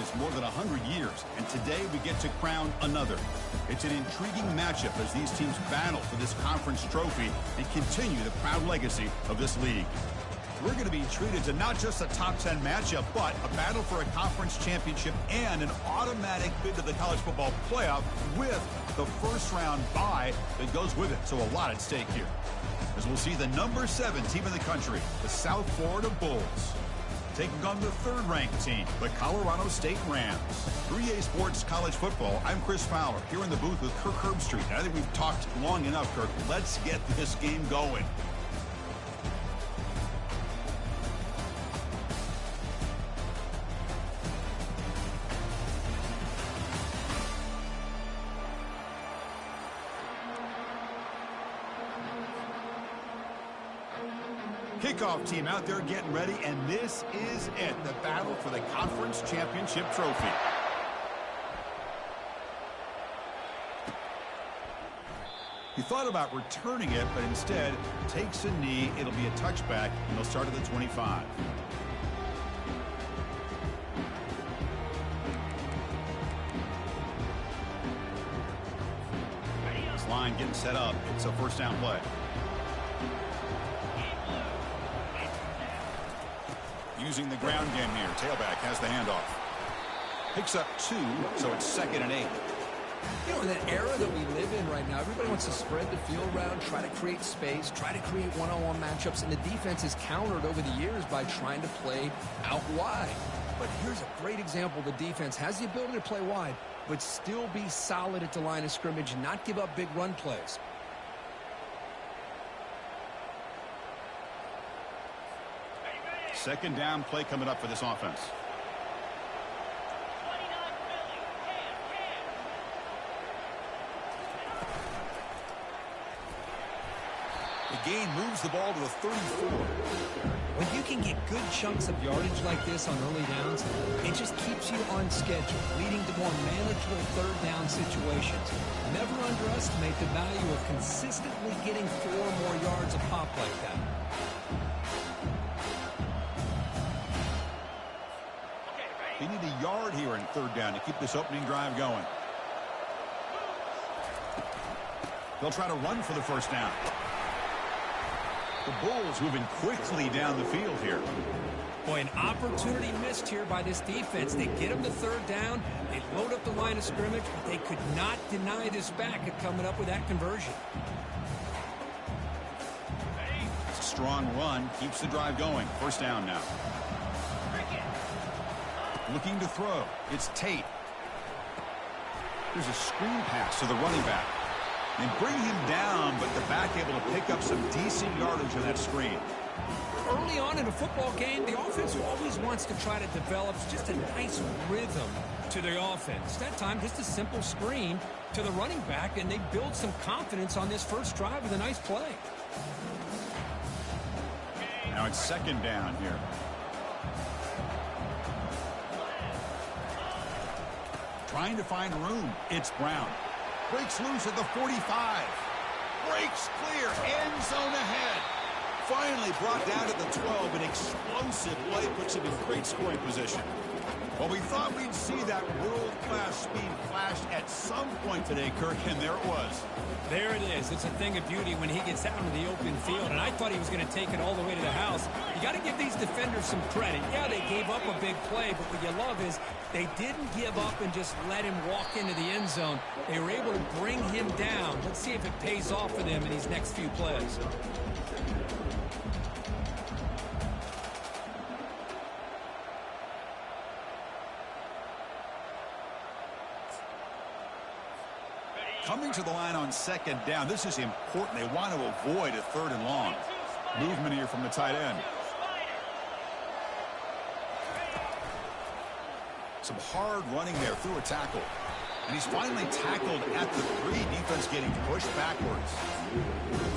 is more than 100 years, and today we get to crown another. It's an intriguing matchup as these teams battle for this conference trophy and continue the proud legacy of this league. We're going to be treated to not just a top 10 matchup, but a battle for a conference championship and an automatic bid to the college football playoff with the first round bye that goes with it. So a lot at stake here, as we'll see the number 7 team in the country, the South Florida Bulls, taking on the third-ranked team, the Colorado State Rams. 3A Sports College Football, I'm Chris Fowler, here in the booth with Kirk Herbstreit. I think we've talked long enough, Kirk. Let's get this game going. Kickoff team out there getting ready, and this is it, the battle for the conference championship trophy. He thought about returning it, but instead takes a knee. It'll be a touchback, and they'll start at the 25. This line getting set up. It's a first down play. Using the ground game here. Tailback has the handoff. Picks up 2, so it's 2nd and 8. You know, in that era that we live in right now, everybody wants to spread the field around, try to create space, try to create one-on-one matchups, and the defense is countered over the years by trying to play out wide. But here's a great example. The defense has the ability to play wide, but still be solid at the line of scrimmage, not give up big run plays. Second down play coming up for this offense. The gain moves the ball to the 34. When you can get good chunks of yardage like this on early downs, it just keeps you on schedule, leading to more manageable third down situations. Never underestimate the value of consistently getting 4 more yards a pop like that. They need a yard here in third down to keep this opening drive going. They'll try to run for the first down. The Bulls moving quickly down the field here. Boy, an opportunity missed here by this defense. They get them to third down. They load up the line of scrimmage, but they could not deny this back at coming up with that conversion. It's a strong run. Keeps the drive going. First down now. Looking to throw. It's Tate. There's a screen pass to the running back. They bring him down, but the back able to pick up some decent yardage on that screen. Early on in a football game, the offense always wants to try to develop just a nice rhythm to the offense. That time, just a simple screen to the running back, and they build some confidence on this first drive with a nice play. Now it's second down here. Trying to find room. It's Brown. Breaks loose at the 45. Breaks clear. End zone ahead. Finally brought down to the 12. An explosive play puts him in great scoring position. Well, we thought we'd see that world-class speed flash at some point today, Kirk, and there it was. There it is. It's a thing of beauty when he gets out into the open field, and I thought he was going to take it all the way to the house. You got to give these defenders some credit. Yeah, they gave up a big play, but what you love is they didn't give up and just let him walk into the end zone. They were able to bring him down. Let's see if it pays off for them in these next few plays. Coming to the line on second down. This is important. They want to avoid a third and long. Movement here from the tight end. Some hard running there through a tackle. And he's finally tackled at the 3. Defense getting pushed backwards.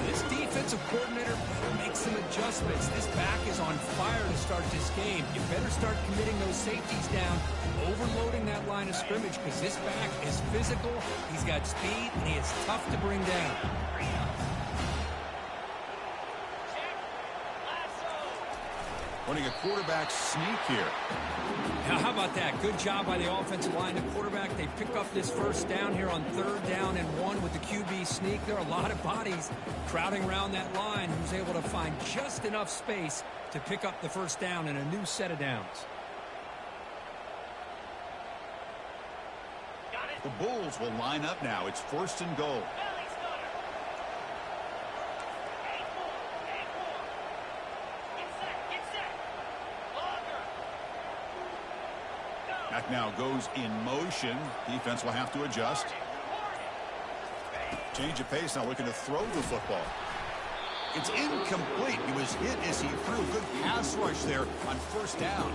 This defensive coordinator better make some adjustments. This back is on fire to start this game. You better start committing those safeties down, overloading that line of scrimmage, because this back is physical, he's got speed, and he is tough to bring down. Running a quarterback sneak here. Now, how about that? Good job by the offensive line. The quarterback, they pick up this first down here on 3rd down and 1 with the QB sneak. There are a lot of bodies crowding around that line who's able to find just enough space to pick up the first down in a new set of downs. The Bulls will line up now. It's 1st and goal. Back now goes in motion. Defense will have to adjust. Change of pace now, looking to throw the football. It's incomplete. He was hit as he threw. Good pass rush there on 1st down.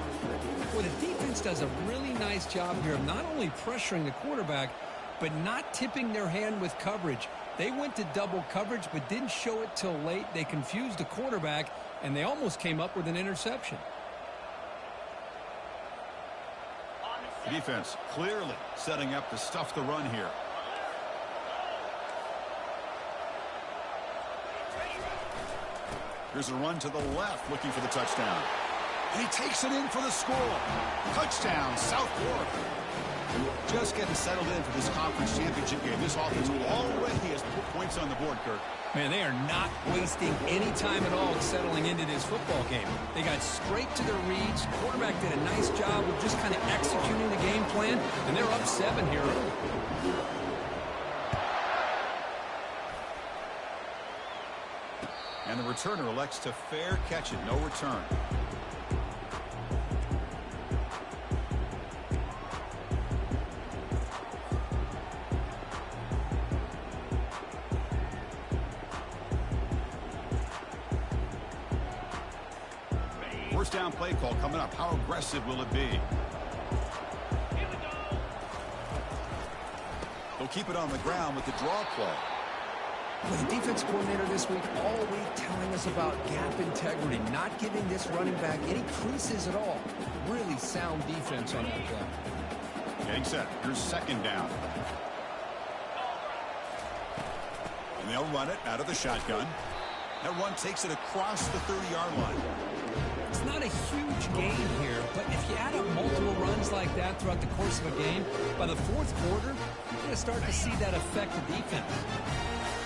Well, the defense does a really nice job here of not only pressuring the quarterback, but not tipping their hand with coverage. They went to double coverage, but didn't show it till late. They confused the quarterback, and they almost came up with an interception. The defense clearly setting up to stuff the run here. Here's a run to the left, looking for the touchdown. And he takes it in for the score. Touchdown, South Florida. Just getting settled in for this conference championship game. This offense already has put points on the board, Kirk. Man, they are not wasting any time at all settling into this football game. They got straight to their reads. Quarterback did a nice job of just kind of executing the game plan, and they're up 7 here early. And the returner elects to fair catch it. No return. First down play call coming up. How aggressive will it be? They'll keep it on the ground with the draw play. Well, the defense coordinator this week all week telling us about gap integrity, not giving this running back any creases at all. Really sound defense on that play. Getting set. Here's 2nd down. And they'll run it out of the shotgun. That run takes it across the 30-yard line. It's not a huge gain here, but if you add up multiple runs like that throughout the course of a game, by the 4th quarter, you're going to start to see that affect the defense.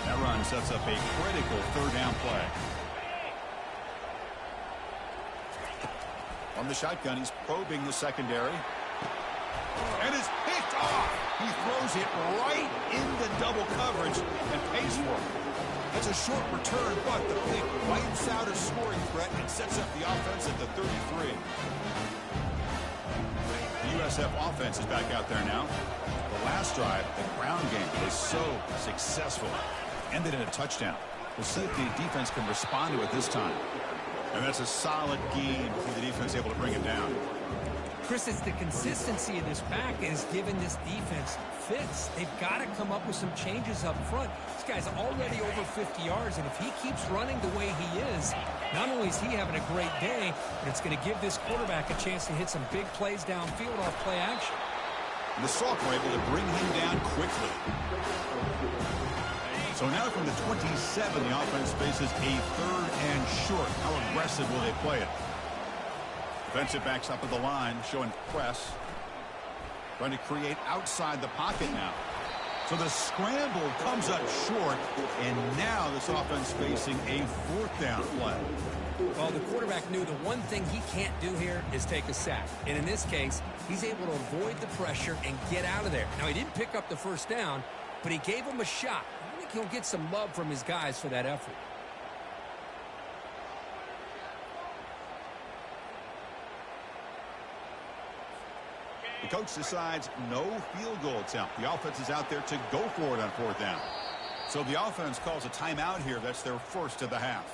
That run sets up a critical 3rd down play. On the shotgun, he's probing the secondary. And it's picked off. He throws it right into double coverage and pays for it. That's a short return, but the pick wipes out a scoring threat and sets up the offense at the 33. The USF offense is back out there now. The last drive, the ground game, was so successful. Ended in a touchdown. We'll see if the defense can respond to it this time. And that's a solid game for the defense able to bring it down. Chris, it's the consistency of this pack is giving this defense fits. They've got to come up with some changes up front. This guy's already over 50 yards, and if he keeps running the way he is, not only is he having a great day, but it's going to give this quarterback a chance to hit some big plays downfield off play action. The Sauk were able to bring him down quickly. So now from the 27, the offense faces a 3rd and short. How aggressive will they play it? Defensive backs up at the line, showing press. Trying to create outside the pocket now. So the scramble comes up short, and now this offense facing a 4th down play. Well, the quarterback knew the one thing he can't do here is take a sack. And in this case, he's able to avoid the pressure and get out of there. Now, he didn't pick up the first down, but he gave him a shot. I think he'll get some love from his guys for that effort. The coach decides no field goal attempt. The offense is out there to go for it on 4th down. So the offense calls a timeout here. That's their first of the half.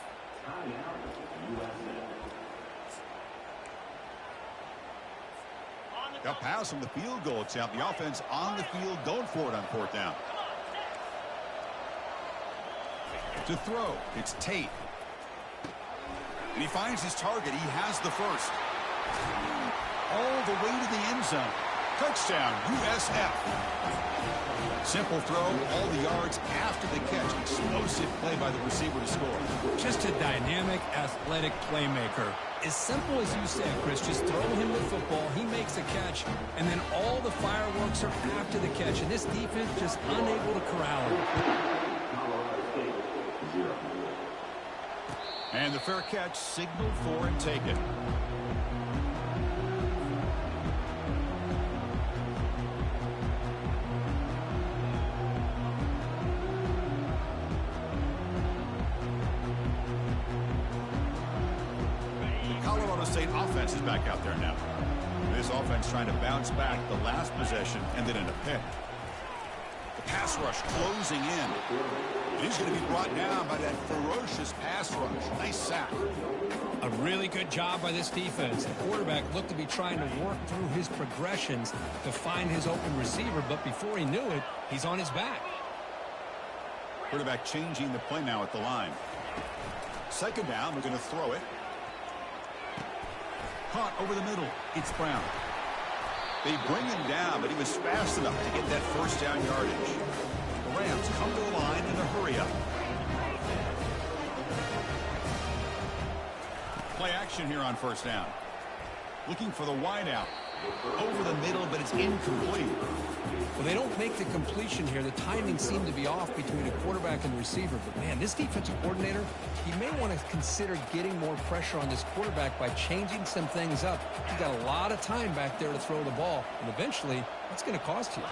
Got pass from the field goal attempt. The offense on the field going for it on 4th down. To throw, it's Tate. And he finds his target. He has the first. All the way to the end zone. Touchdown, USF. Simple throw, all the yards after the catch. Explosive play by the receiver to score. Just a dynamic, athletic playmaker. As simple as you said, Chris, just throw him the football, he makes a catch, and then all the fireworks are after the catch, and this defense just unable to corral him. And the fair catch signaled for and taken. State offense is back out there now. This offense trying to bounce back the last possession and then in a pick. The pass rush closing in. And he's going to be brought down by that ferocious pass rush. Nice sack. A really good job by this defense. The quarterback looked to be trying to work through his progressions to find his open receiver, but before he knew it, he's on his back. Quarterback changing the play now at the line. Second down, we're going to throw it. Caught over the middle. It's Brown. They bring him down, but he was fast enough to get that first down yardage. The Rams come to the line in a hurry-up. Play action here on first down. Looking for the wideout. Over the middle, but it's incomplete. Well, they don't make the completion here. The timing seemed to be off between a quarterback and receiver. But, man, this defensive coordinator, he may want to consider getting more pressure on this quarterback by changing some things up. He's got a lot of time back there to throw the ball, and eventually that's going to cost you.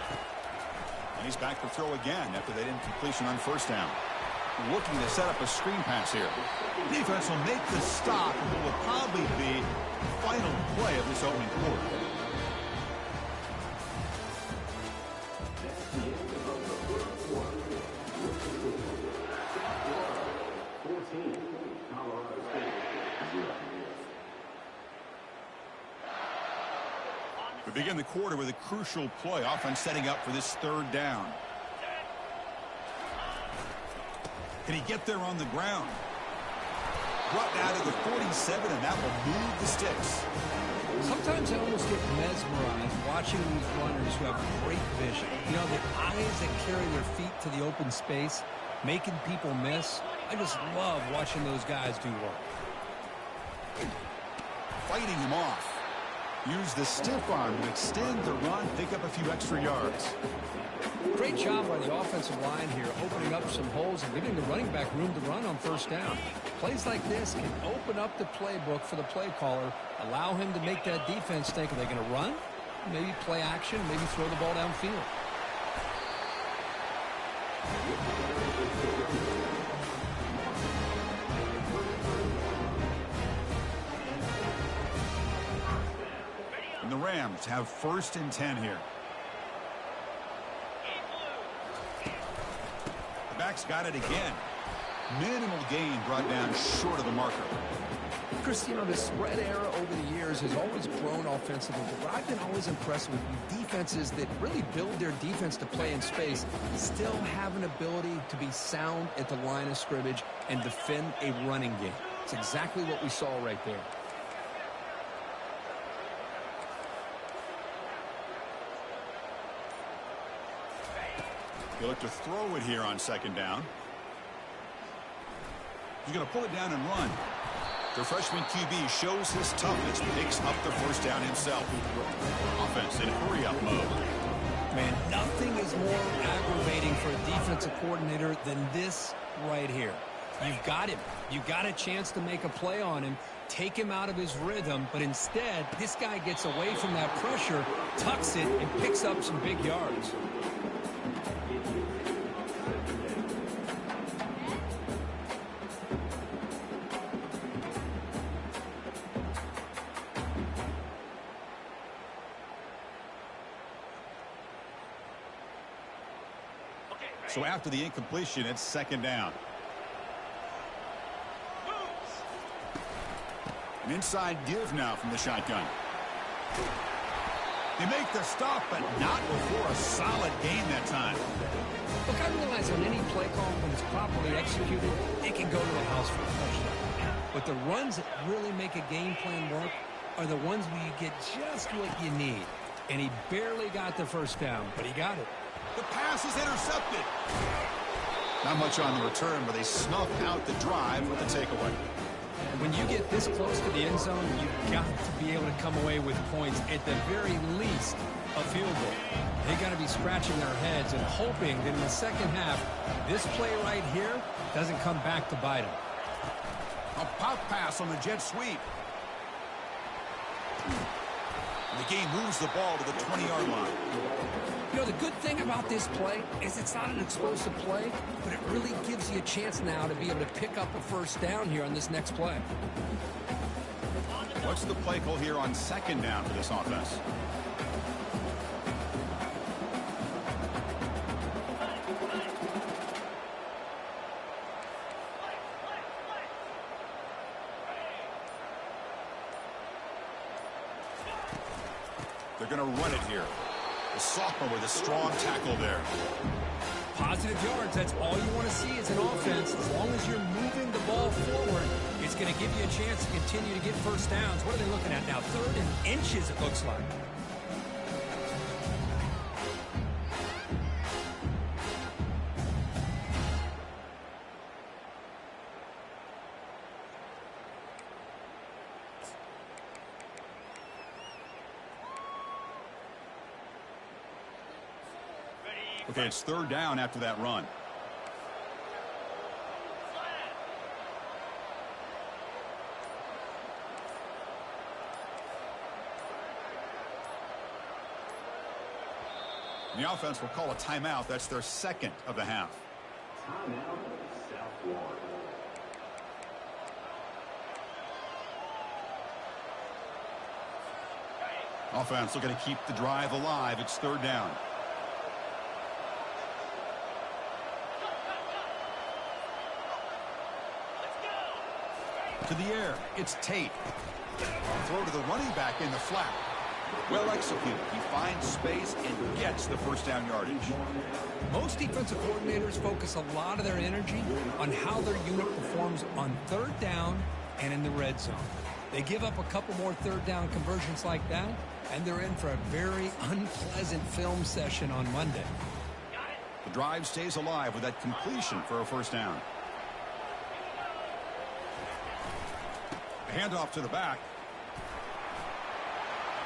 And he's back to throw again after that incompletion on first down. Looking to set up a screen pass here. Defense will make the stop, and it will probably be the final play of this opening quarter. We begin the quarter with a crucial play. Offense setting up for this third down. Can he get there on the ground? Brought down to the 47, and that will move the sticks. Sometimes I almost get mesmerized watching these runners who have great vision. You know, the eyes that carry their feet to the open space, making people miss. I just love watching those guys do work. Fighting him off. Use the stiff arm to extend the run, pick up a few extra yards. Great job by the offensive line here, opening up some holes and giving the running back room to run on first down. Plays like this can open up the playbook for the play caller, allow him to make that defense think, are they going to run? Maybe play action, maybe throw the ball downfield. And the Rams have 1st and 10 here. The back's got it again. Minimal gain brought down short of the marker. Chris, you know, the spread era over the years has always grown offensively, but I've been always impressed with defenses that really build their defense to play in space, still have an ability to be sound at the line of scrimmage and defend a running game. It's exactly what we saw right there. He'll look to throw it here on second down. He's going to pull it down and run. The freshman QB shows his toughness, picks up the first down himself. Offense in hurry-up mode. Man, nothing is more aggravating for a defensive coordinator than this right here. You've got him. You've got a chance to make a play on him, take him out of his rhythm, but instead, this guy gets away from that pressure, tucks it, and picks up some big yards. So after the incompletion, it's second down. An inside give now from the shotgun. They make the stop, but not before a solid gain that time. Look, I realize on any play call, when it's properly executed, it can go to the house for a touchdown. But the runs that really make a game plan work are the ones where you get just what you need. and he barely got the first down, but he got it. The pass is intercepted. Not much on the return, but they snuff out the drive with the takeaway. When you get this close to the end zone, you've got to be able to come away with points, at the very least, a field goal. They got to be scratching their heads and hoping that in the second half, this play right here doesn't come back to bite them. A pop pass on the jet sweep. The game moves the ball to the 20-yard line. You know, the good thing about this play is it's not an explosive play, but it really gives you a chance now to be able to pick up a first down here on this next play. What's the play call here on second down for this offense? They're going to run it here. The sophomore with a strong tackle there. Positive yards, that's all you want to see as an offense. As long as you're moving the ball forward, it's going to give you a chance to continue to get first downs. What are they looking at now? 3rd and inches, it looks like. Okay, it's 3rd down after that run. The offense will call a timeout. That's their second of the half. Timeout, South Florida. Offense looking to keep the drive alive. It's 3rd down. To the air, it's Tate. Throw to the running back in the flat. Well executed. He finds space and gets the first down yardage. Most defensive coordinators focus a lot of their energy on how their unit performs on 3rd down and in the red zone. They give up a couple more 3rd down conversions like that, and they're in for a very unpleasant film session on Monday. The drive stays alive with that completion for a first down. Handoff to the back.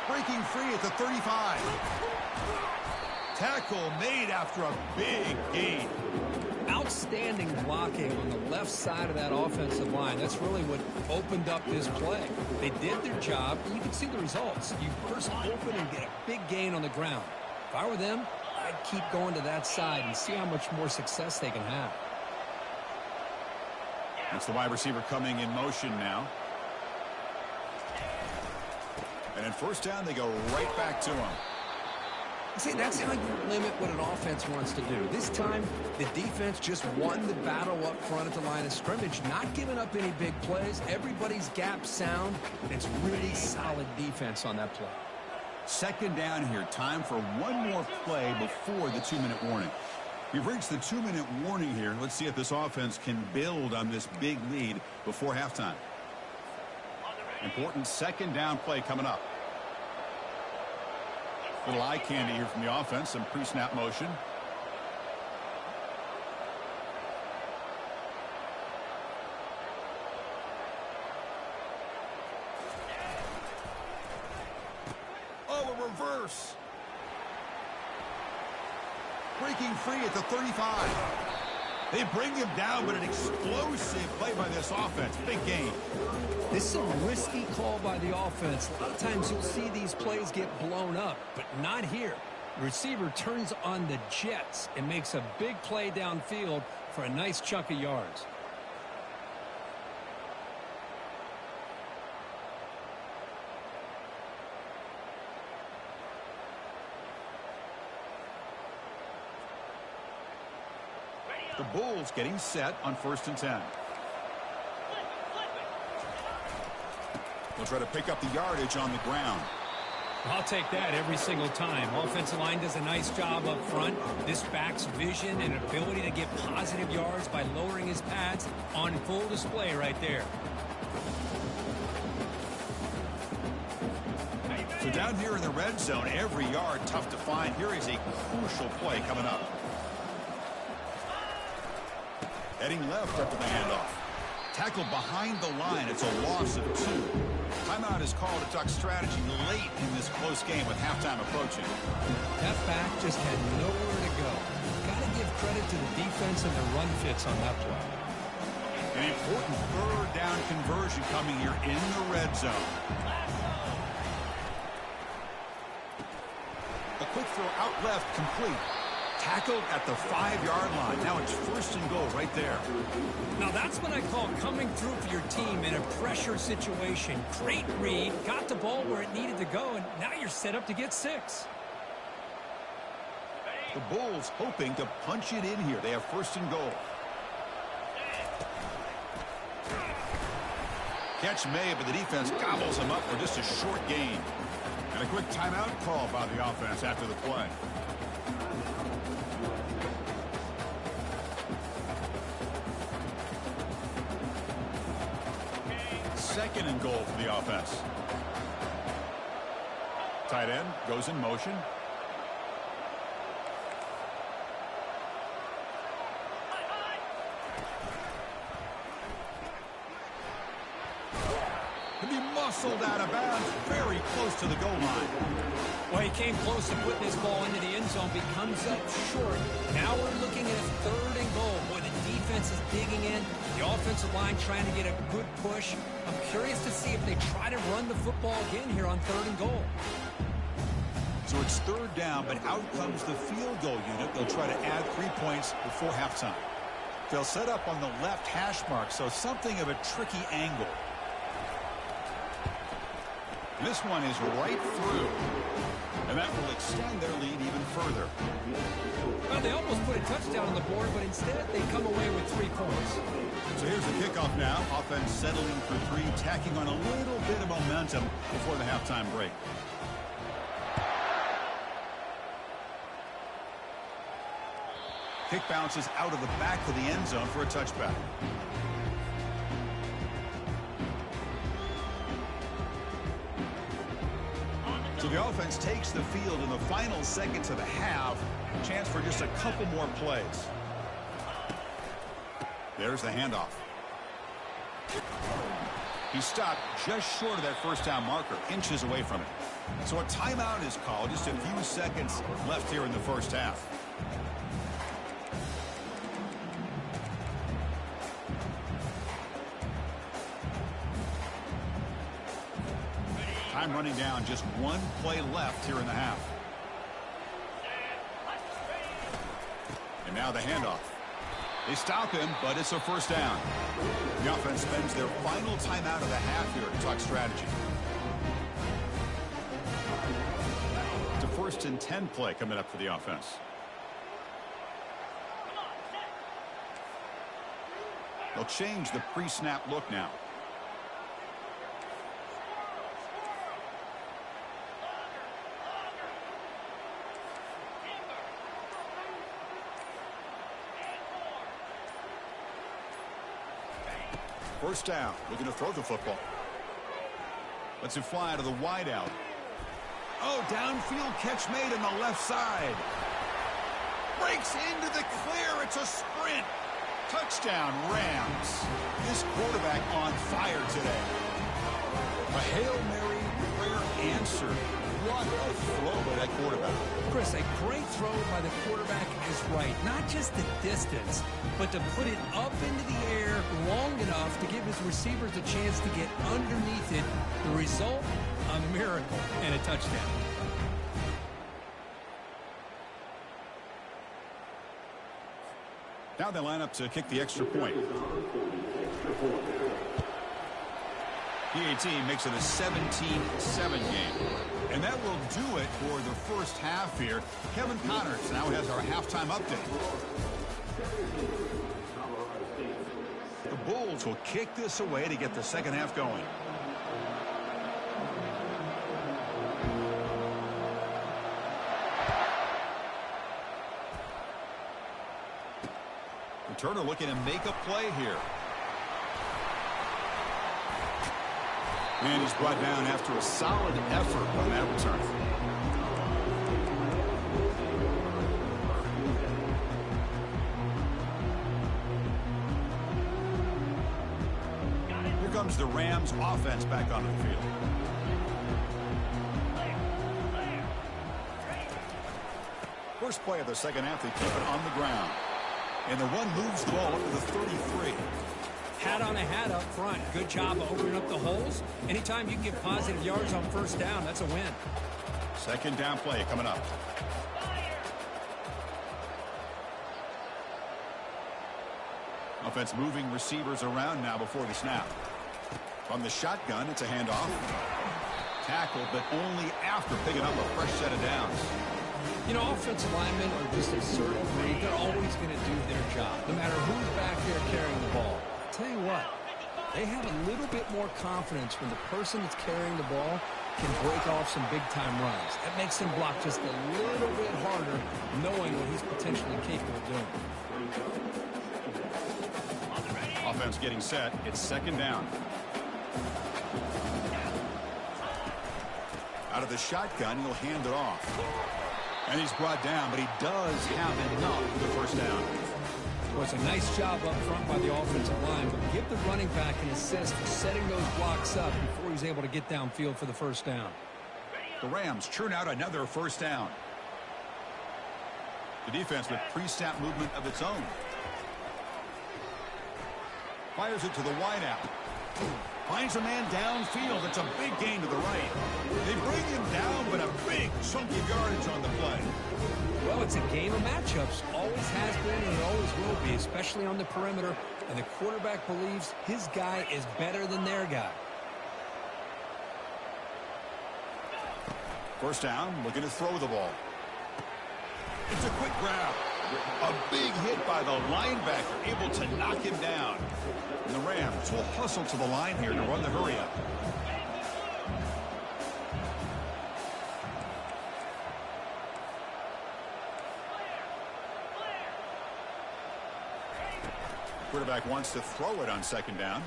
Breaking free at the 35. Tackle made after a big gain. Outstanding blocking on the left side of that offensive line. That's really what opened up this play. They did their job, and you can see the results. You burst open and get a big gain on the ground. If I were them, I'd keep going to that side and see how much more success they can have. That's the wide receiver coming in motion now. And in first down, they go right back to him. See, that's how you limit what an offense wants to do. This time, the defense just won the battle up front at the line of scrimmage, not giving up any big plays. Everybody's gap sound. It's really solid defense on that play. 2nd down here. Time for one more play before the 2-minute warning. We've reached the 2-minute warning here. Let's see if this offense can build on this big lead before halftime. Important 2nd down play coming up. Little eye candy here from the offense. Some pre-snap motion. Oh, a reverse. Breaking free at the 35. They bring him down, but an explosive play by this offense. Big gain. This is a risky call by the offense. A lot of times you'll see these plays get blown up, but not here. The receiver turns on the jets and makes a big play downfield for a nice chunk of yards. The Bulls getting set on 1st and 10. They'll try to pick up the yardage on the ground. I'll take that every single time. Offensive line does a nice job up front. This back's vision and ability to get positive yards by lowering his pads on full display right there. So down here in the red zone, every yard tough to find. Here is a crucial play coming up. Heading left after the handoff. Tackled behind the line. It's a loss of 2. Timeout is called to Duck strategy late in this close game with halftime approaching. That back just had nowhere to go. Got to give credit to the defense and their run fits on that play. An important third down conversion coming here in the red zone. A quick throw out left, complete. Tackled at the 5-yard line. Now it's 1st and goal right there. Now that's what I call coming through for your team in a pressure situation. Great read, got the ball where it needed to go, and now you're set up to get 6. The Bulls hoping to punch it in here. They have 1st and goal. Catch made, but the defense gobbles him up for just a short gain. And a quick timeout call by the offense after the play. 2nd and goal for the offense. Tight end goes in motion. And he muscled out of bounds very close to the goal line. Well, he came close to putting his ball into the end zone, but comes up short. Now we're looking at 3rd and goal. Boy, the defense is digging in. The offensive line trying to get a good push. I'm curious to see if they try to run the football again here on 3rd and goal. So it's 3rd down, but out comes the field goal unit. They'll try to add 3 points before halftime. They'll set up on the left hash mark, so something of a tricky angle. This one is right through. And that will extend their lead even further. Well, they almost put a touchdown on the board, but instead they come away with 3 points. So here's the kickoff now. Offense settling for 3, tacking on a little bit of momentum before the halftime break. Kick bounces out of the back of the end zone for a touchback. So the offense takes the field in the final seconds of the half. Chance for just a couple more plays. There's the handoff. He stopped just short of that 1st down marker, inches away from it. So a timeout is called. Just a few seconds left here in the 1st half. Time running down, just 1 play left here in the half. And now the handoff. They stop him, but it's a 1st down. The offense spends their final timeout of the half here to talk strategy. It's a 1st and 10 play coming up for the offense. They'll change the pre-snap look now. First down, looking to throw the football. Lets it fly to the wideout. Oh, downfield catch made on the left side. Breaks into the clear. It's a sprint. Touchdown, Rams. This quarterback on fire today. A Hail Mary prayer answered. What a throw by that quarterback. Chris, a great throw by the quarterback is right. Not just the distance, but to put it up into the air long enough to give his receivers a chance to get underneath it. The result, a miracle and a touchdown. Now they line up to kick the extra point. PAT makes it a 17-7 game. And that will do it for the 1st half here. Kevin Connors now has our halftime update. The Bulls will kick this away to get the 2nd half going. Turner looking to make a play here. And he's brought down after a solid effort on that return. Here comes the Rams offense back onto the field. First play of the second half, they keep it on the ground. And the run moves the ball up to the 33. Hat on a hat up front. Good job of opening up the holes. Anytime you can get positive yards on first down, that's a win. Second down play coming up. Offense moving receivers around now before the snap. From the shotgun, it's a handoff. Tackle, but only after picking up a fresh set of downs. You know, offensive linemen are just a certain breed. They're always going to do their job, no matter who's back there carrying the ball. I'll tell you what, they have a little bit more confidence when the person that's carrying the ball can break off some big-time runs. That makes him block just a little bit harder, knowing what he's potentially capable of doing. Offense getting set. It's second down. Out of the shotgun, he'll hand it off. And he's brought down, but he does have enough for the first down. Well, it's a nice job up front by the offensive line, but give the running back an assist for setting those blocks up before he's able to get downfield for the first down. The Rams churn out another first down. The defense with pre-snap movement of its own. Fires it to the wideout. Finds a man downfield. It's a big gain to the right. They bring him down, but a big chunk of yardage on the play. Well, it's a game of matchups. Always has been and it always will be, especially on the perimeter. And the quarterback believes his guy is better than their guy. First down, looking to throw the ball. It's a quick grab. A big hit by the linebacker, able to knock him down. And the Rams will hustle to the line here to run the hurry up. Quarterback wants to throw it on second down.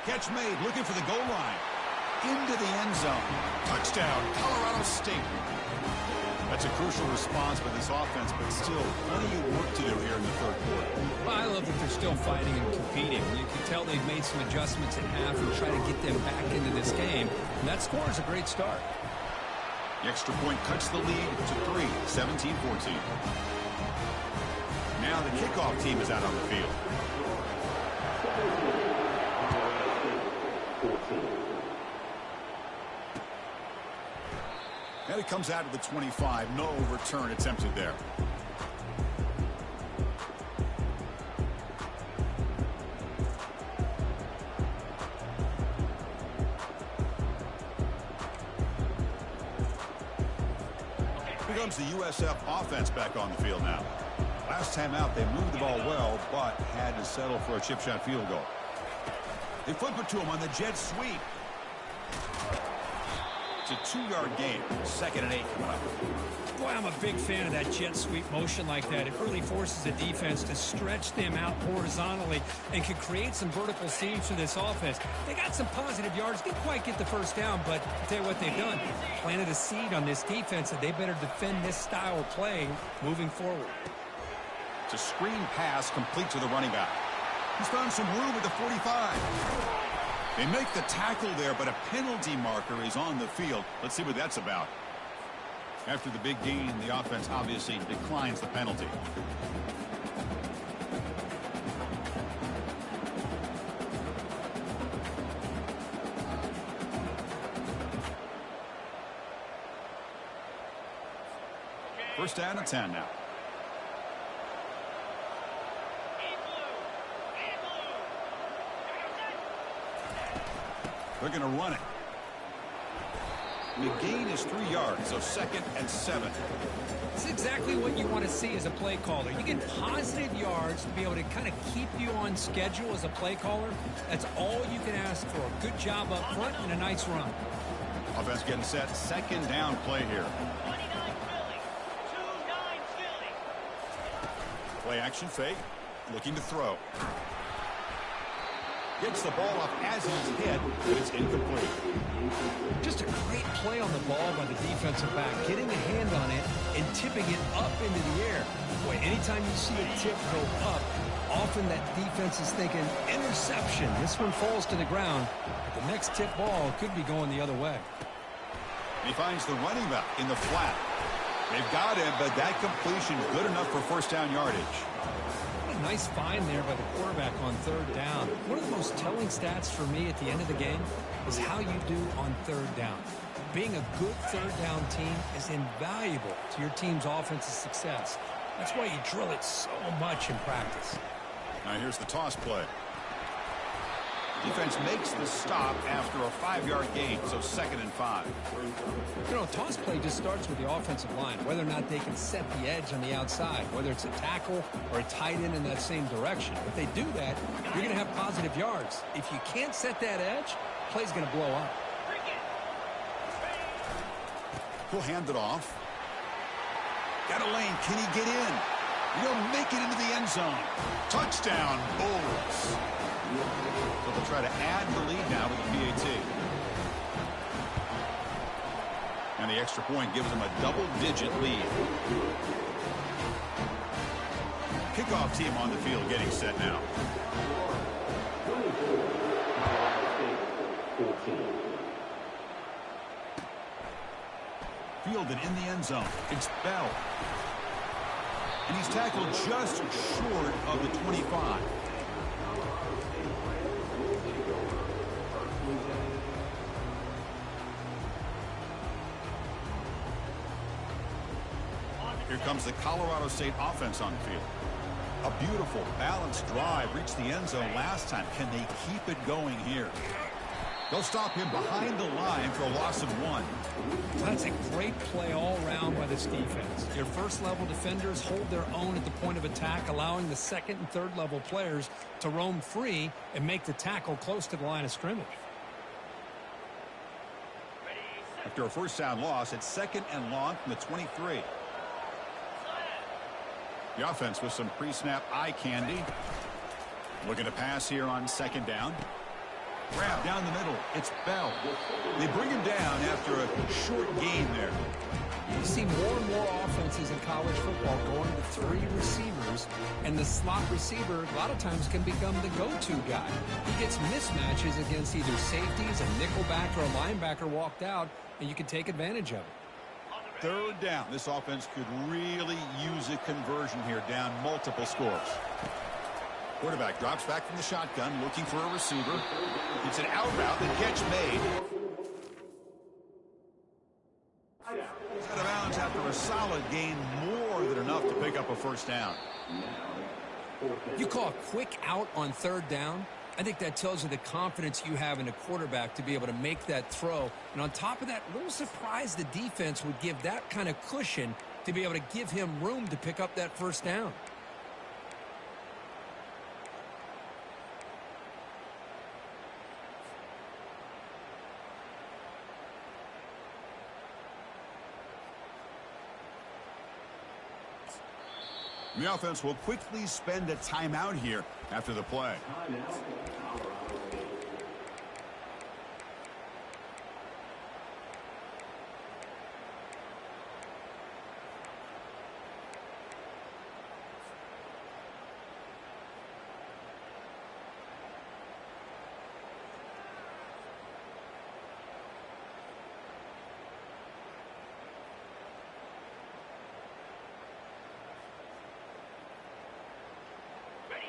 Catch made, looking for the goal line. Into the end zone. Touchdown, Colorado State. That's a crucial response by this offense, but still plenty of work to do here in the third quarter. Well, I love that they're still fighting and competing. You can tell they've made some adjustments at half and try to get them back into this game. And that score is a great start. The extra point cuts the lead to 3, 17-14. Now the kickoff team is out on the field. And it comes out of the 25. No return attempted there. Here comes the USF offense back on the field now. Last time out, they moved the ball well, but had to settle for a chip shot field goal. They flip it to him on the jet sweep. It's a 2-yard gain. Second and 8 coming up. Boy, I'm a big fan of that jet sweep motion like that. It really forces the defense to stretch them out horizontally and can create some vertical seams for this offense. They got some positive yards. Didn't quite get the first down, but I'll tell you what they've done. Planted a seed on this defense that they better defend this style of play moving forward. It's a screen pass complete to the running back. He's found some room at the 45. They make the tackle there, but a penalty marker is on the field. Let's see what that's about. After the big gain, the offense obviously declines the penalty. First down and 10 now. They're going to run it. The gain is 3 yards, so second and 7. It's exactly what you want to see as a play caller. You get positive yards to be able to kind of keep you on schedule as a play caller. That's all you can ask for. Good job up front and a nice run. Offense getting set. Second down play here. Play action fake. Looking to throw. Gets the ball up as he's hit, but it's incomplete. Just a great play on the ball by the defensive back, getting a hand on it and tipping it up into the air. Boy, anytime you see a tip go up, often that defense is thinking, interception. This one falls to the ground. But the next tip ball could be going the other way. He finds the running back in the flat. They've got him, but that completion good enough for first down yardage. What a nice find there by the quarterback on third down. One of the most telling stats for me at the end of the game is how you do on third down. Being a good third down team is invaluable to your team's offensive success. That's why you drill it so much in practice. Now here's the toss play. Defense makes the stop after a 5-yard gain, so 2nd and 5. You know, a toss play just starts with the offensive line, whether or not they can set the edge on the outside, whether it's a tackle or a tight end in that same direction. If they do that, you're going to have positive yards. If you can't set that edge, play's going to blow up. He'll hand it off. Got a lane. Can he get in? He'll make it into the end zone. Touchdown, Bulls. So they'll try to add the lead now with the PAT. And the extra point gives them a double-digit lead. Kickoff team on the field getting set now. Fielded in the end zone. It's Bell. And he's tackled just short of the 25. Here comes the Colorado State offense on the field. A beautiful, balanced drive reached the end zone last time. Can they keep it going here? They'll stop him behind the line for a loss of 1. That's a great play all around by this defense. Your first-level defenders hold their own at the point of attack, allowing the second and third-level players to roam free and make the tackle close to the line of scrimmage. After a first down loss, it's 2nd and long from the 23. The offense with some pre-snap eye candy. Looking to pass here on 2nd down. Grab down the middle. It's Bell. They bring him down after a short gain there. You see more and more offenses in college football going to 3 receivers, and the slot receiver a lot of times can become the go-to guy. He gets mismatches against either safeties, a nickelback, or a linebacker walked out, and you can take advantage of it. 3rd down. This offense could really use a conversion here, down multiple scores. Quarterback drops back from the shotgun, looking for a receiver. It's an out route, the catch made. Out of bounds after a solid gain, more than enough to pick up a first down. You call a quick out on 3rd down. I think that tells you the confidence you have in a quarterback to be able to make that throw. And on top of that, a little surprised the defense would give that kind of cushion to be able to give him room to pick up that first down. The offense will quickly spend a timeout here after the play.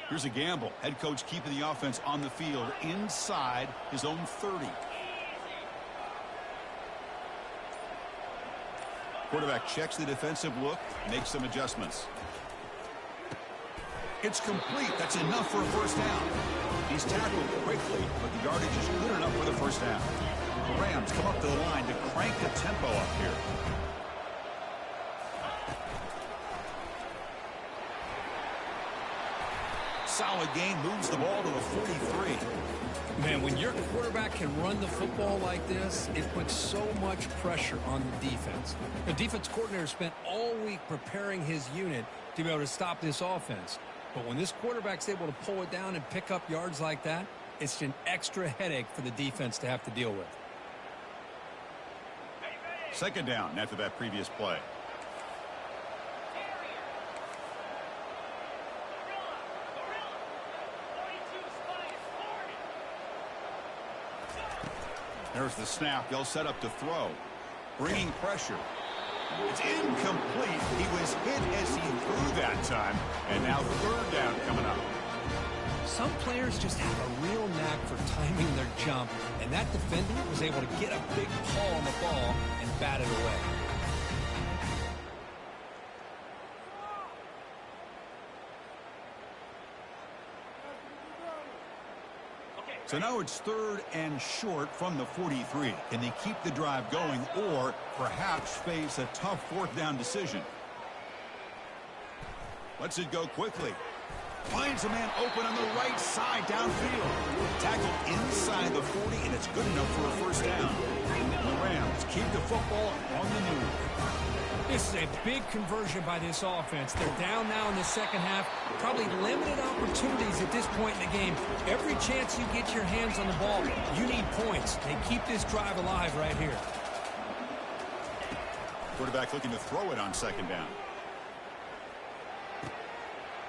Here's a gamble. Head coach keeping the offense on the field inside his own 30. Quarterback checks the defensive look, makes some adjustments. It's complete. That's enough for a first down. He's tackled quickly, but the yardage is good enough for the first down. The Rams come up to the line to crank the tempo up here. Solid gain, moves the ball to the 43. Man, when your quarterback can run the football like this, it puts so much pressure on the defense. The defense coordinator spent all week preparing his unit to be able to stop this offense. But when this quarterback's able to pull it down and pick up yards like that, it's an extra headache for the defense to have to deal with. Second down after that previous play. There's the snap. They'll set up to throw. Bringing pressure. It's incomplete. He was hit as he threw that time. And now third down coming up. Some players just have a real knack for timing their jump, and that defender was able to get a big paw on the ball and bat it away. So now it's third and short from the 43. Can they keep the drive going or perhaps face a tough fourth down decision? Lets it go quickly. Finds a man open on the right side downfield. Tackled inside the 40, and it's good enough for a first down. The Rams keep the football on the move. This is a big conversion by this offense. They're down now in the second half. Probably limited opportunities at this point in the game. Every chance you get your hands on the ball, you need points. They keep this drive alive right here. Quarterback looking to throw it on second down.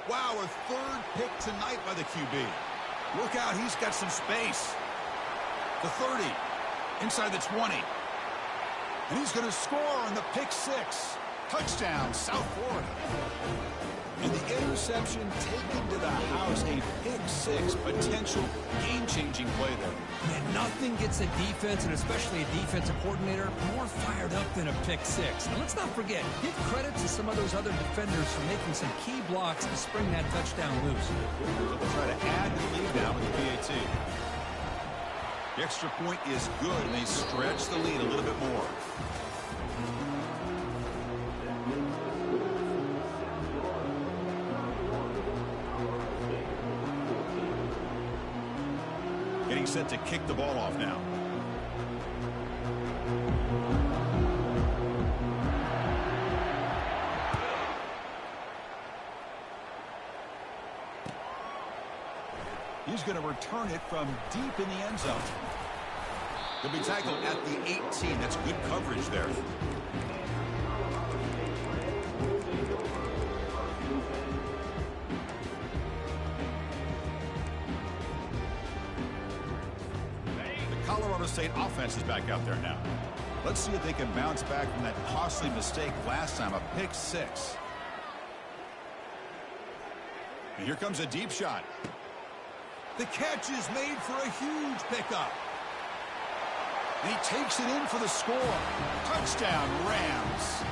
Wow, a third pick tonight by the QB. Look out, he's got some space. The 30, inside the 20. And he's going to score on the pick six. Touchdown, South Florida. And the interception taken to the house, a pick six, potential game-changing play there. Man, nothing gets a defense, and especially a defensive coordinator, more fired up than a pick six. And let's not forget, give credit to some of those other defenders for making some key blocks to spring that touchdown loose. They'll try to add to the lead now with the PAT. The extra point is good, and they stretch the lead a little bit more. Getting set to kick the ball off now. He's going to return it from deep in the end zone. He'll be tackled at the 18. That's good coverage there. The Colorado State offense is back out there now. Let's see if they can bounce back from that costly mistake last time, a pick six. And here comes a deep shot. The catch is made for a huge pickup. And he takes it in for the score. Touchdown, Rams.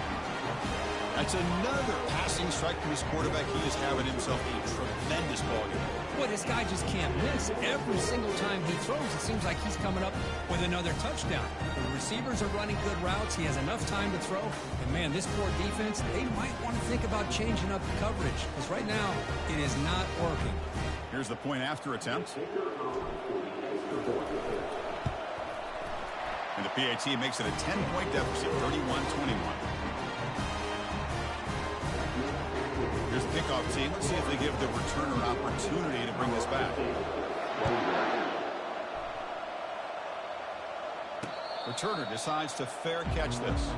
That's another passing strike from his quarterback. He is having himself a tremendous ballgame. Boy, this guy just can't miss. Every single time he throws, it seems like he's coming up with another touchdown. The receivers are running good routes. He has enough time to throw. And, man, this poor defense, they might want to think about changing up the coverage. Because right now, it is not working. Here's the point after attempt. And the PAT makes it a 10-point deficit, 31-21. Here's the kickoff team. Let's see if they give the returner an opportunity to bring this back. Returner decides to fair catch this.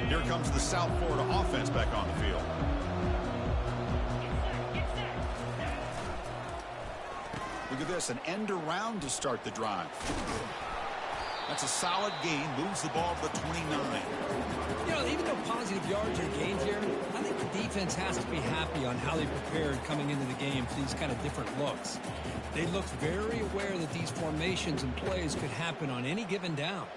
Here comes the South Florida offense back on the field. Look at this, an end around to start the drive. That's a solid gain, moves the ball to the 29. You know, even though positive yards are gained here, I think the defense has to be happy on how they prepared coming into the game for these kind of different looks. They looked very aware that these formations and plays could happen on any given down.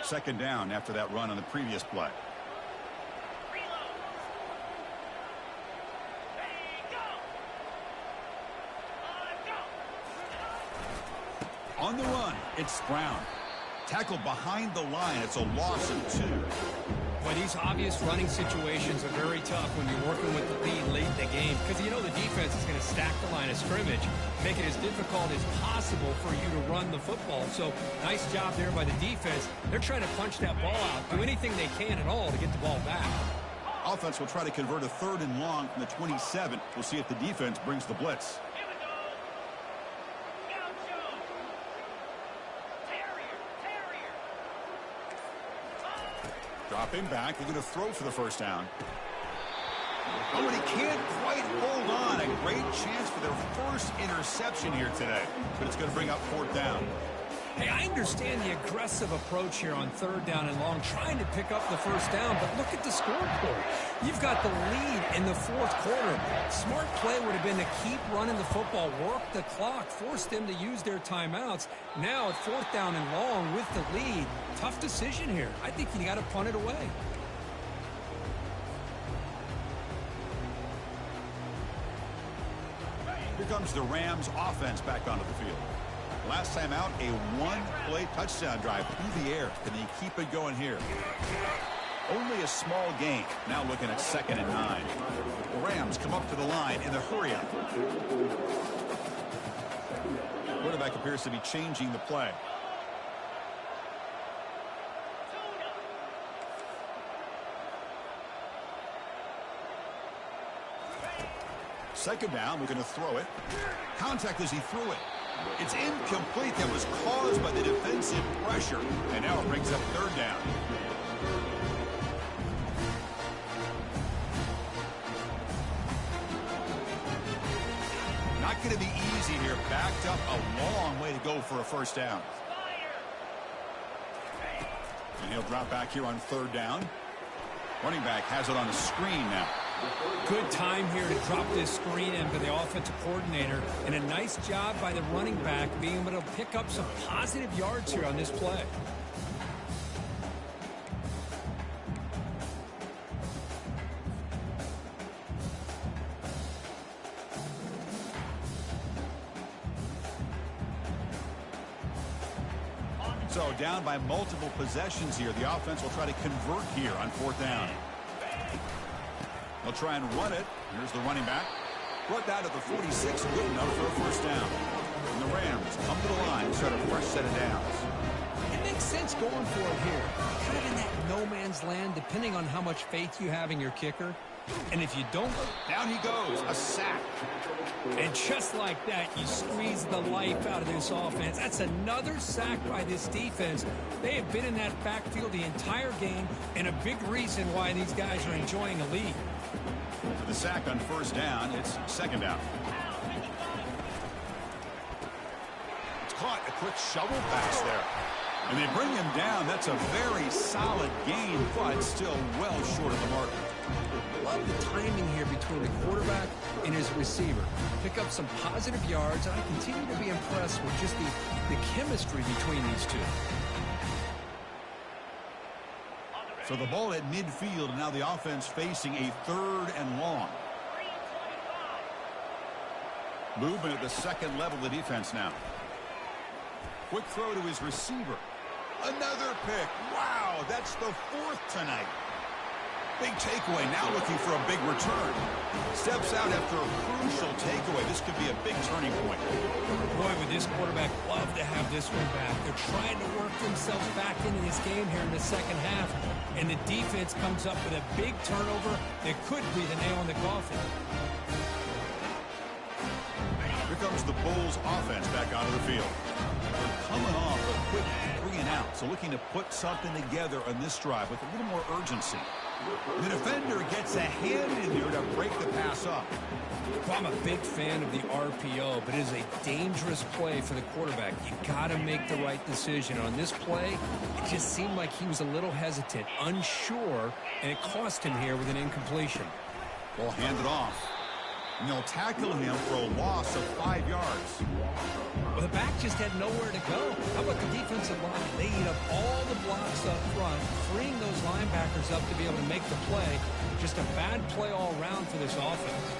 Second down after that run on the previous play. On the run, it's Brown. Tackled behind the line. It's a loss of 2. Well, these obvious running situations are very tough when you're working with the lead late in the game because you know the defense is going to stack the line of scrimmage, make it as difficult as possible for you to run the football. So nice job there by the defense. They're trying to punch that ball out, do anything they can at all to get the ball back. Offense will try to convert a 3rd and long from the 27. We'll see if the defense brings the blitz. Dropping back. They're going to throw for the first down. Oh, and he can't quite hold on. A great chance for their first interception here today. But it's going to bring up 4th down. Hey, I understand the aggressive approach here on 3rd down and long, trying to pick up the first down, but look at the scoreboard. You've got the lead in the 4th quarter. Smart play would have been to keep running the football, work the clock, force them to use their timeouts. Now at 4th down and long with the lead, tough decision here. I think you got to punt it away. Here comes the Rams offense back onto the field. Last time out, a 1-play touchdown drive through the air. Can they keep it going here? Only a small gain. Now looking at 2nd and 9. The Rams come up to the line in the hurry-up. Quarterback appears to be changing the play. Second down, we're going to throw it. Contact as he threw it. It's incomplete. That was caused by the defensive pressure. And now it brings up 3rd down. Not going to be easy here. Backed up a long way to go for a first down. And he'll drop back here on 3rd down. Running back has it on the screen now. Good time here to drop this screen in for the offensive coordinator, and a nice job by the running back being able to pick up some positive yards here on this play. So down by multiple possessions here. The offense will try to convert here on 4th down. They'll try and run it. Here's the running back. Brought down to the 46, good enough for a first down. And the Rams come to the line, start a fresh set of downs. It makes sense going for it here. Kind of in that no man's land, depending on how much faith you have in your kicker. And if you don't, down he goes, a sack. And just like that, you squeeze the life out of this offense. That's another sack by this defense. They have been in that backfield the entire game, and a big reason why these guys are enjoying a lead. For the sack on first down, it's 2nd down. It's caught, a quick shovel pass there. And they bring him down. That's a very solid gain, but still well short of the mark. Love the timing here between the quarterback and his receiver. Pick up some positive yards, and I continue to be impressed with just the chemistry between these two. So the ball at midfield, and now the offense facing a 3rd and long. Movement at the 2nd level of the defense now. Quick throw to his receiver. Another pick. Wow, that's the 4th tonight. Big takeaway, now looking for a big return. Steps out after a crucial takeaway. This could be a big turning point. Boy, would this quarterback love to have this one back. They're trying to work themselves back into this game here in the 2nd half. And the defense comes up with a big turnover that could be the nail in the coffin. Here comes the Bulls offense back onto the field. They're coming off a quick 3 and out. So looking to put something together on this drive with a little more urgency. The defender gets a hand in there to break the pass up. Well, I'm a big fan of the RPO, but it is a dangerous play for the quarterback. You got to make the right decision. On this play, it just seemed like he was a little hesitant, unsure, and it cost him here with an incompletion. Ball handed off. And they'll tackle him for a loss of 5 yards. Well, the back just had nowhere to go. How about the defensive line? They eat up all the blocks up front, freeing those linebackers up to be able to make the play. Just a bad play all around for this offense.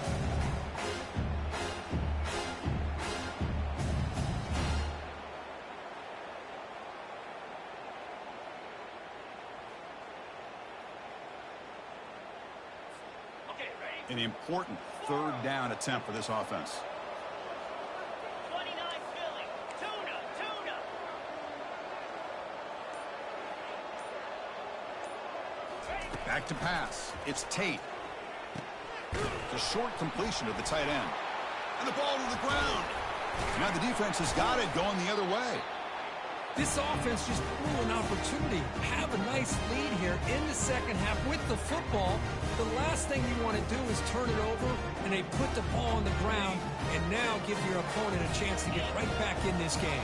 An important third down attempt for this offense. 29 Philly. Tuna. Back to pass. It's Tate. It's a short completion to the tight end. And the ball to the ground. Now the defense has got it going the other way. This offense just blew an opportunity. Have a nice lead here in the second half with the football. The last thing you want to do is turn it over, and they put the ball on the ground, and now give your opponent a chance to get right back in this game.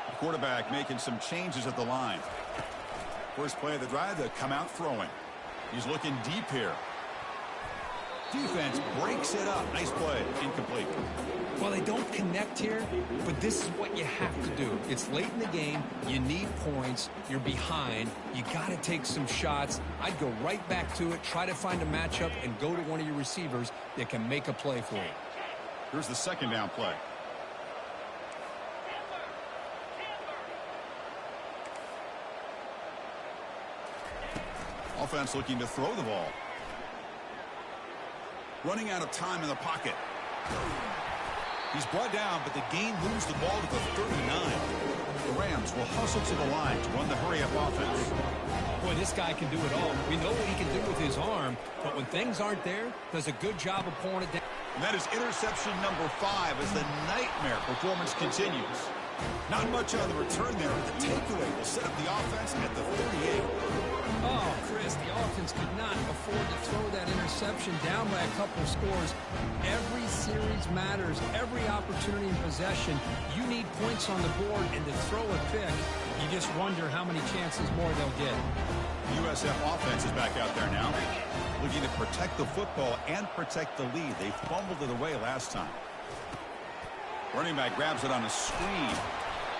The quarterback making some changes at the line. First play of the drive, they come out throwing. He's looking deep here. Defense breaks it up. Nice play. Incomplete. Well, they don't connect here, but this is what you have to do. It's late in the game. You need points. You're behind. You got to take some shots. I'd go right back to it, try to find a matchup, and go to one of your receivers that can make a play for you. Here's the second down play. Offense looking to throw the ball. Running out of time in the pocket. He's brought down, but the gain moves the ball to the 39. The Rams will hustle to the line to run the hurry-up offense. Boy, this guy can do it all. We know what he can do with his arm, but when things aren't there, does a good job of pulling it down. And that is interception number 5 as the nightmare performance continues. Not much on the return there, but the takeaway will set up the offense at the 38. Oh, Chris, the offense could not afford to throw that interception down by a couple of scores. Every series matters. Every opportunity in possession. You need points on the board, and to throw a pick, you just wonder how many chances more they'll get. USF offense is back out there now, looking to protect the football and protect the lead. They fumbled it away last time. Running back grabs it on a screen.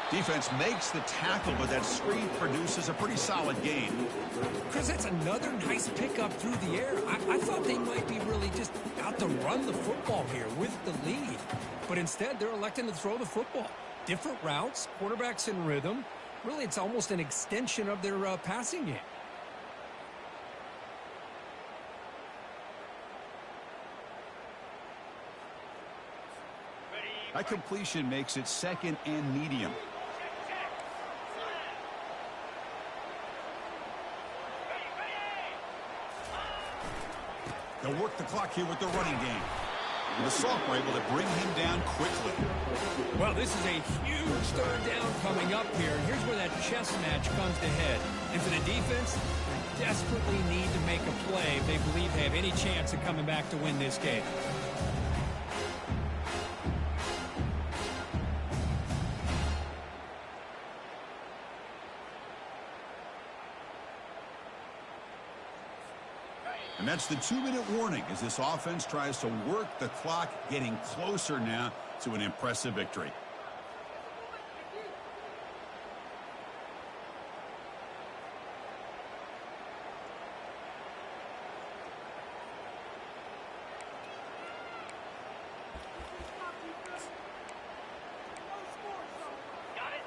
Defense makes the tackle, but that screen produces a pretty solid gain. Chris, that's another nice pickup through the air. I thought they might be really just out to run the football here with the lead. But instead, they're electing to throw the football. Different routes, quarterbacks in rhythm. Really, it's almost an extension of their passing game. That completion makes it second and medium. They'll work the clock here with the running game. And the Salk were able to bring him down quickly. Well, this is a huge third down coming up here. Here's where that chess match comes to head. And for the defense, they desperately need to make a play if they believe they have any chance of coming back to win this game. And that's the 2-minute warning as this offense tries to work the clock, getting closer now to an impressive victory.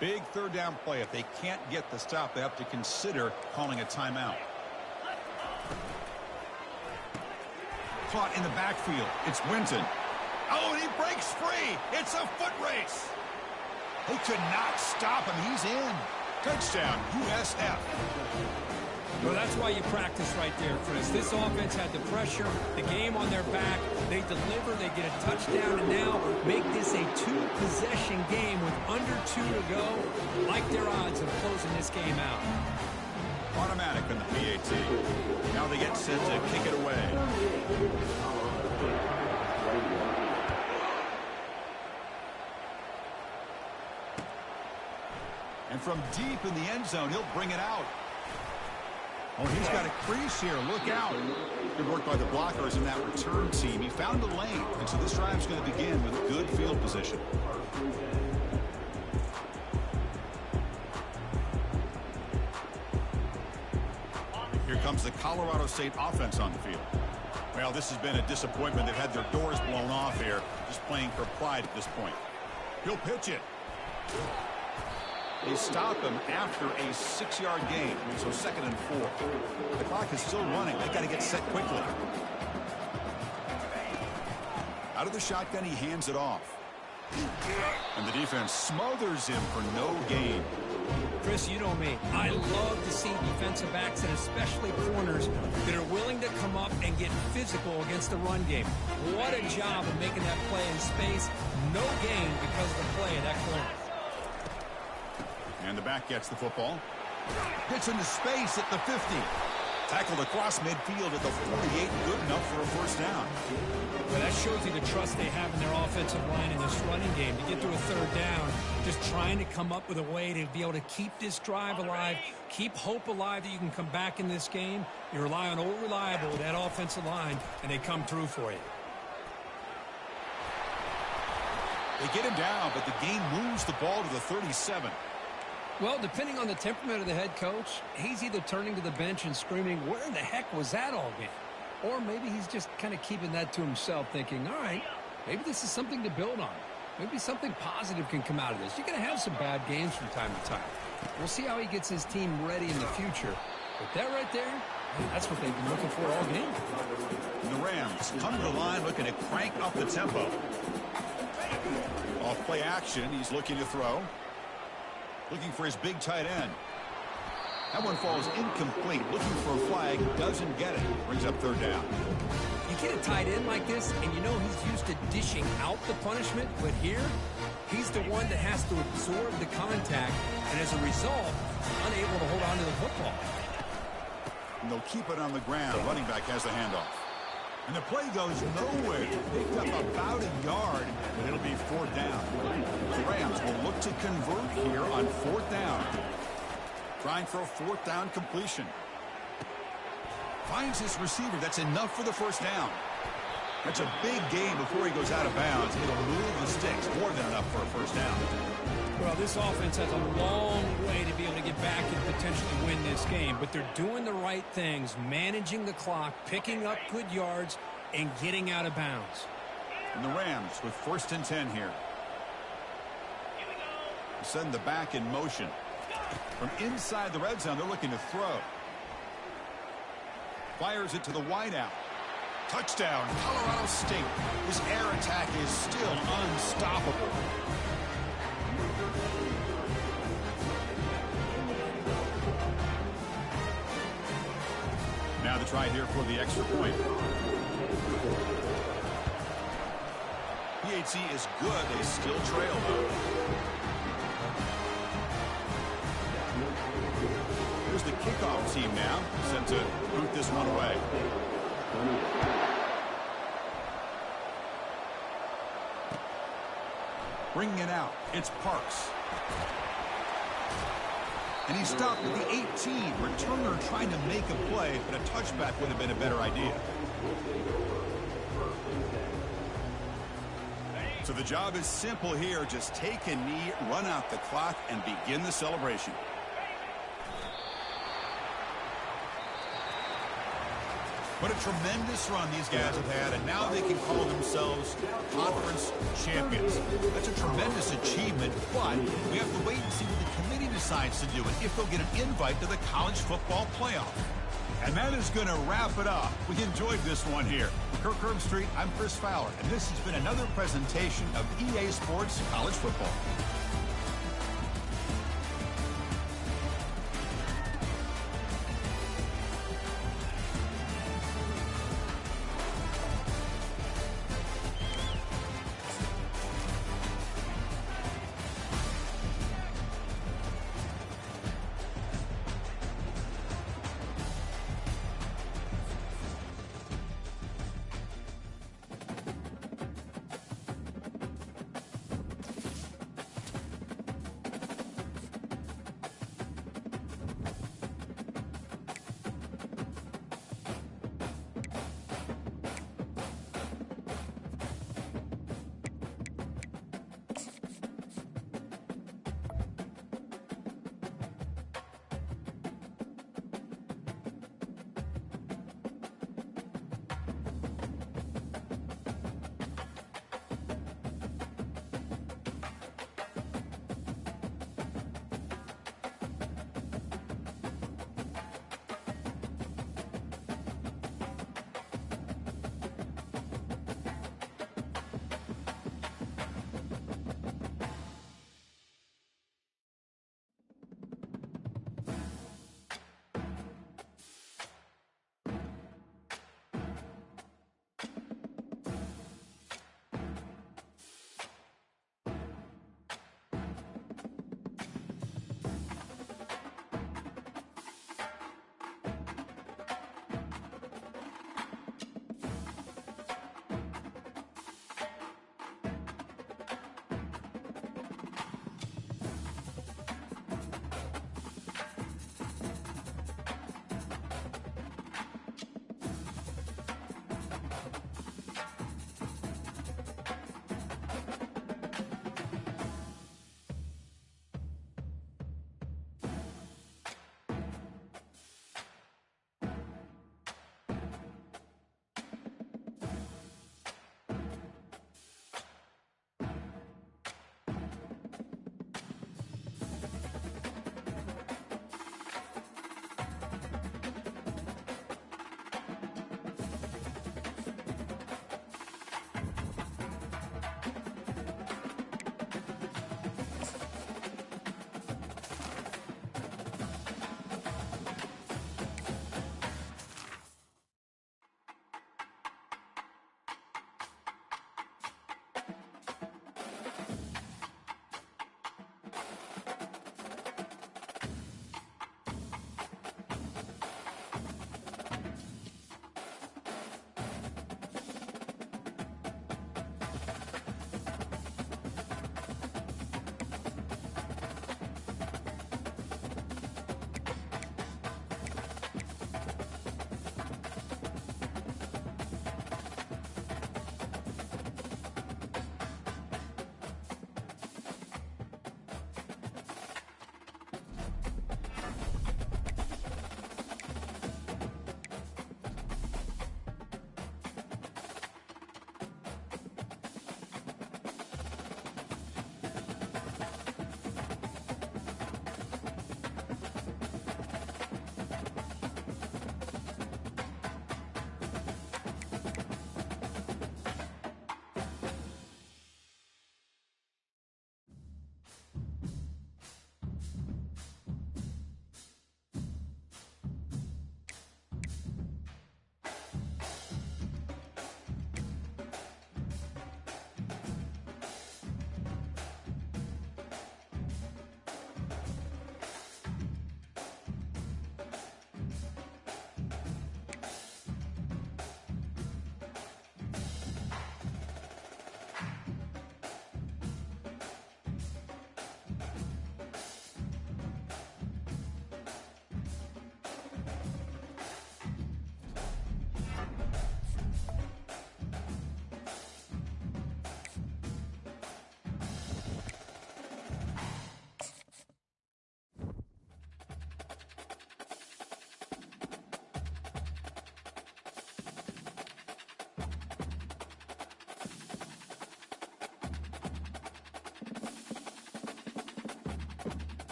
Big third down play. If they can't get the stop, they have to consider calling a timeout. Caught in the backfield. It's Winton. Oh, and he breaks free. It's a foot race. They could not stop him. He's in. Touchdown, USF. Well, that's why you practice right there, Chris. This offense had the pressure, the game on their back. They deliver, they get a touchdown, and now make this a 2-possession game with under 2 to go. Like their odds of closing this game out. Automatic in the PAT. Now they get set to kick it away. And from deep in the end zone, he'll bring it out. Oh, he's got a crease here. Look out. Good work by the blockers in that return team. He found a lane, and so this drive's going to begin with good field position. Here comes the Colorado State offense on the field. Well, this has been a disappointment. They've had their doors blown off here, just playing for pride at this point. He'll pitch it. They stop him after a 6-yard gain, so 2nd and 4. The clock is still running. They got to get set quickly. Out of the shotgun, he hands it off. And the defense smothers him for no gain. Chris, you know me. I love to see defensive backs and especially corners that are willing to come up and get physical against the run game. What a job of making that play in space. No gain because of the play at that corner. And the back gets the football. Gets into space at the 50. Tackled across midfield at the 48. Good enough for a first down. Well, that shows you the trust they have in their offensive line in this running game. To get to a 3rd down, just trying to come up with a way to be able to keep this drive alive, keep hope alive that you can come back in this game. You rely on Old Reliable, that offensive line, and they come through for you. They get him down, but the game moves the ball to the 37. Well, depending on the temperament of the head coach, he's either turning to the bench and screaming, where in the heck was that all game? Or maybe he's just kind of keeping that to himself, thinking, all right, maybe this is something to build on. Maybe something positive can come out of this. You're going to have some bad games from time to time. We'll see how he gets his team ready in the future. But that right there, that's what they've been looking for all game. And the Rams come to the line looking to crank up the tempo. Off play action, he's looking to throw. Looking for his big tight end. That one falls incomplete. Looking for a flag. Doesn't get it. Brings up 3rd down. You get a tight end like this, and you know he's used to dishing out the punishment. But here, he's the one that has to absorb the contact. And as a result, unable to hold on to the football. And they'll keep it on the ground. Running back has the handoff. And the play goes nowhere. Picked up about a yard, but it'll be 4th down. The Rams will look to convert here on 4th down. Trying for a 4th down completion. Finds his receiver. That's enough for the first down. That's a big gain before he goes out of bounds. It'll move the sticks. More than enough for a first down. Well, this offense has a long way to be able to get back and potentially win this game, but they're doing the right things, managing the clock, picking up good yards, and getting out of bounds. And the Rams with 1st and 10 here. Send the back in motion. From inside the red zone, they're looking to throw. Fires it to the wideout. Touchdown, Colorado State. This air attack is still unstoppable. Now the try here for the extra point. PHC is good. They still trail, though. Here's the kickoff team now, set to boot this one away. Bringing it out, it's Parks. And he stopped at the 18. Returner trying to make a play, but a touchback would have been a better idea. So the job is simple here. Just take a knee, run out the clock, and begin the celebration. What a tremendous run these guys have had, and now they can call themselves conference champions. That's a tremendous achievement, but we have to wait and see what the committee decides to do and if they'll get an invite to the college football playoff. And that is going to wrap it up. We enjoyed this one here. Kirk Herbstreit, I'm Chris Fowler, and this has been another presentation of EA Sports College Football.